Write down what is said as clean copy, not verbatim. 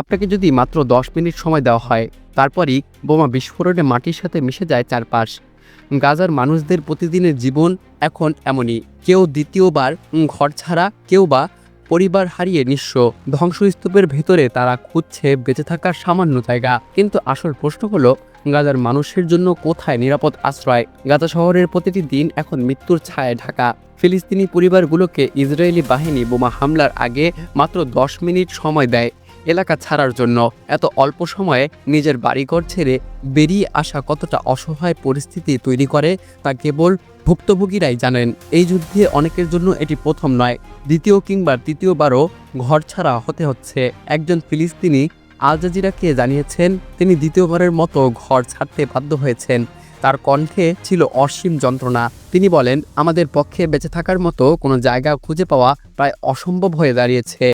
আপনাকে যদি মাত্র ১০ মিনিট সময় দেওয়া হয়, তারপরই বোমা বিস্ফোরণে মাটির সাথে মিশে যায় চারপাশ। গাজার মানুষদের প্রতিদিনের জীবন এখন এমনই। কেউ দ্বিতীয়বার ঘর ছাড়া, কেউ বা পরিবার হারিয়ে নিঃস্ব। ধ্বংসস্তূপের ভেতরে তারা খুঁজছে বেঁচে থাকার সামান্য জায়গা। কিন্তু আসল প্রশ্ন হলো, গাজার মানুষের জন্য কোথায় নিরাপদ আশ্রয়? গাজা শহরের প্রতিটি দিন এখন মৃত্যুর ছায়ায় ঢাকা। ফিলিস্তিনি পরিবারগুলোকে ইসরায়েলি বাহিনী বোমা হামলার আগে মাত্র ১০ মিনিট সময় দেয় এলাকা ছাড়ার জন্য। এত অল্প সময়ে নিজের বাড়িঘর ছেড়ে বেরিয়ে আসা কতটা অসহায় পরিস্থিতি তৈরি করে তা কেবল ভুক্তভোগীরাই জানেন। এই যুদ্ধে অনেকের জন্য এটি প্রথম নয়, দ্বিতীয় কিংবা তৃতীয়বারও ঘর ছাড়া হতে হচ্ছে। একজন ফিলিস্তিনি আল জাজিরাকে জানিয়েছেন তিনি দ্বিতীয়বারের মতো ঘর ছাড়তে বাধ্য হয়েছেন। তার কণ্ঠে ছিল অসীম যন্ত্রণা। তিনি বলেন, আমাদের পক্ষে বেঁচে থাকার মতো কোনো জায়গা খুঁজে পাওয়া প্রায় অসম্ভব হয়ে দাঁড়িয়েছে।